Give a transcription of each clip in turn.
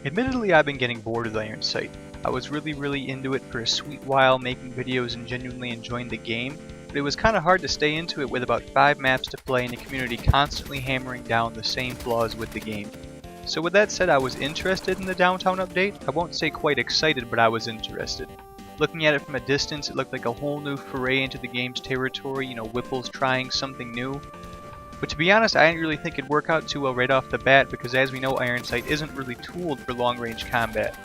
Admittedly, I've been getting bored with Ironsight. I was really into it for a sweet while, making videos and genuinely enjoying the game, but it was kinda hard to stay into it with about 5 maps to play and a community constantly hammering down the same flaws with the game. So with that said, I was interested in the downtown update. I won't say quite excited, but I was interested. Looking at it from a distance, it looked like a whole new foray into the game's territory, Whipple's trying something new. But to be honest, I didn't really think it'd work out too well right off the bat because as we know, Ironsight isn't really tooled for long-range combat.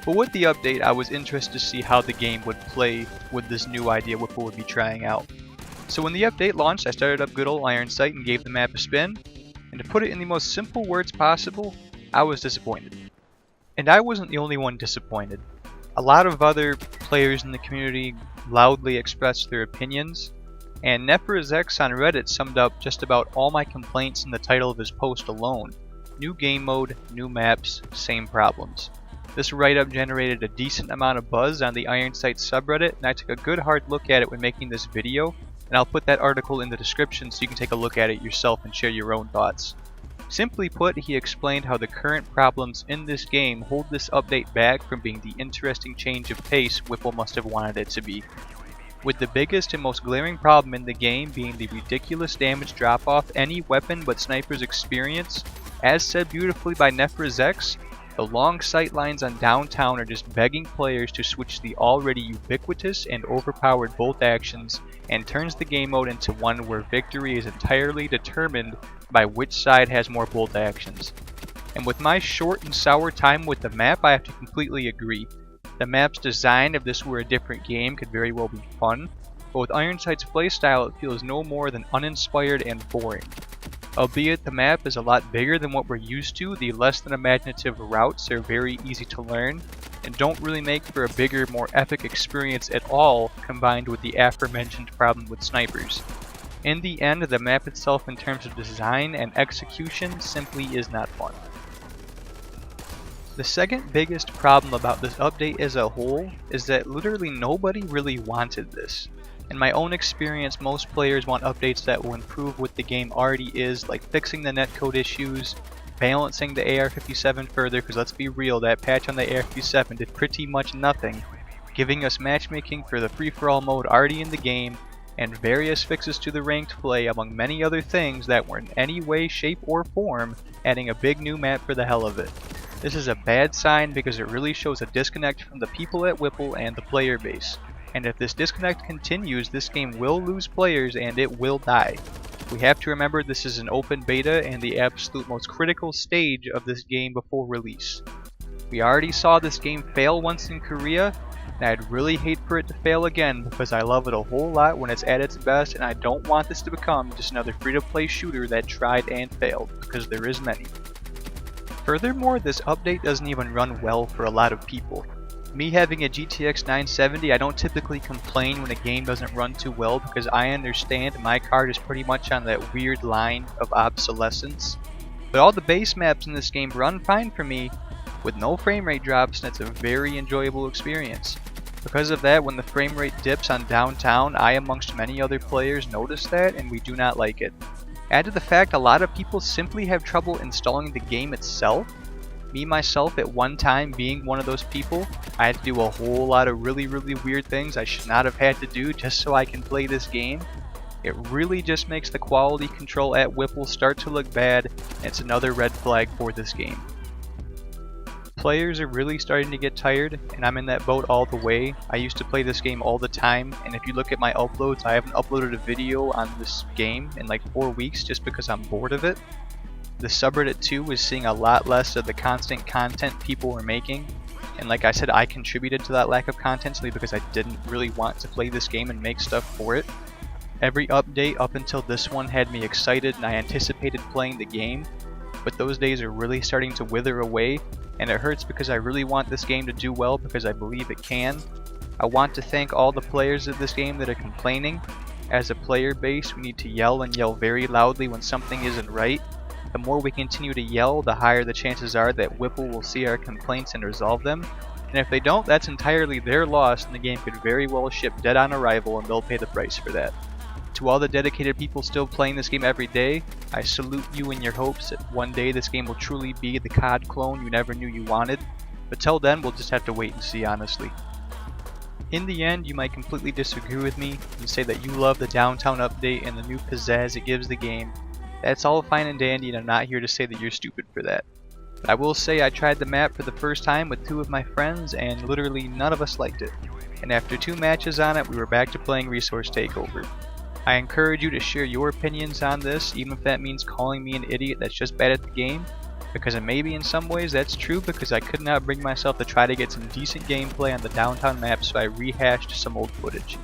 But with the update, I was interested to see how the game would play with this new idea Whipple would be trying out. So when the update launched, I started up good old Ironsight and gave the map a spin. And to put it in the most simple words possible, I was disappointed. And I wasn't the only one disappointed. A lot of other players in the community loudly expressed their opinions, and NephrzX on Reddit summed up just about all my complaints in the title of his post alone. New game mode, new maps, same problems. This write-up generated a decent amount of buzz on the Ironsight subreddit, and I took a good hard look at it when making this video, and I'll put that article in the description so you can take a look at it yourself and share your own thoughts. Simply put, he explained how the current problems in this game hold this update back from being the interesting change of pace Whipple must have wanted it to be. With the biggest and most glaring problem in the game being the ridiculous damage drop-off any weapon but snipers experience, as said beautifully by NephrzX, the long sight lines on downtown are just begging players to switch the already ubiquitous and overpowered bolt actions and turns the game mode into one where victory is entirely determined by which side has more bolt actions. And with my short and sour time with the map, I have to completely agree. The map's design, if this were a different game, could very well be fun, but with Ironsight's playstyle it feels no more than uninspired and boring. Albeit the map is a lot bigger than what we're used to, the less than imaginative routes are very easy to learn, and don't really make for a bigger, more epic experience at all, combined with the aforementioned problem with snipers. In the end, the map itself in terms of design and execution simply is not fun. The second biggest problem about this update as a whole is that literally nobody really wanted this. In my own experience, most players want updates that will improve what the game already is, like fixing the netcode issues, balancing the AR-57 further, because let's be real, that patch on the AR-57 did pretty much nothing, giving us matchmaking for the free-for-all mode already in the game, and various fixes to the ranked play among many other things that were in any way, shape, or form adding a big new map for the hell of it. This is a bad sign because it really shows a disconnect from the people at Whipple and the player base. And if this disconnect continues, this game will lose players and it will die. We have to remember this is an open beta and the absolute most critical stage of this game before release. We already saw this game fail once in Korea, and I'd really hate for it to fail again because I love it a whole lot when it's at its best, and I don't want this to become just another free-to-play shooter that tried and failed, because there is many. Furthermore, this update doesn't even run well for a lot of people. Me having a GTX 970, I don't typically complain when a game doesn't run too well because I understand my card is pretty much on that weird line of obsolescence. But all the base maps in this game run fine for me with no frame rate drops, and it's a very enjoyable experience. Because of that, when the frame rate dips on downtown, I amongst many other players notice that and we do not like it. Add to the fact a lot of people simply have trouble installing the game itself. Me myself at one time being one of those people, I had to do a whole lot of really weird things I should not have had to do just so I can play this game. It really just makes the quality control at Whipple start to look bad, and it's another red flag for this game. Players are really starting to get tired, and I'm in that boat all the way. I used to play this game all the time, and if you look at my uploads, I haven't uploaded a video on this game in like 4 weeks just because I'm bored of it. The subreddit too is seeing a lot less of the constant content people were making, and like I said, I contributed to that lack of content simply because I didn't really want to play this game and make stuff for it. Every update up until this one had me excited and I anticipated playing the game, but those days are really starting to wither away, and it hurts because I really want this game to do well because I believe it can. I want to thank all the players of this game that are complaining. As a player base, we need to yell and yell very loudly when something isn't right. The more we continue to yell, the higher the chances are that Whipple will see our complaints and resolve them. And if they don't, that's entirely their loss, and the game could very well ship dead on arrival and they'll pay the price for that. To all the dedicated people still playing this game every day, I salute you in your hopes that one day this game will truly be the COD clone you never knew you wanted, but till then we'll just have to wait and see, honestly. In the end, you might completely disagree with me and say that you love the downtown update and the new pizzazz it gives the game. That's all fine and dandy, and I'm not here to say that you're stupid for that. But I will say I tried the map for the first time with 2 of my friends and literally none of us liked it. And after 2 matches on it, we were back to playing Resource Takeover. I encourage you to share your opinions on this, even if that means calling me an idiot that's just bad at the game, because maybe in some ways that's true, because I could not bring myself to try to get some decent gameplay on the downtown map, so I rehashed some old footage.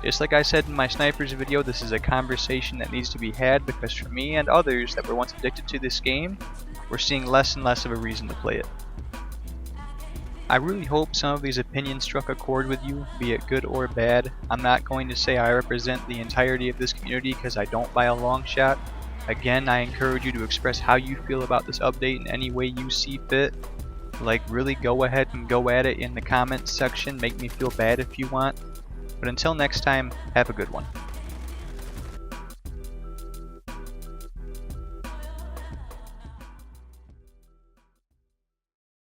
Just like I said in my snipers video, this is a conversation that needs to be had, because for me and others that were once addicted to this game, we're seeing less and less of a reason to play it. I really hope some of these opinions struck a chord with you, be it good or bad. I'm not going to say I represent the entirety of this community because I don't by a long shot. Again, I encourage you to express how you feel about this update in any way you see fit. Like, really go ahead and go at it in the comments section, make me feel bad if you want. But until next time, have a good one.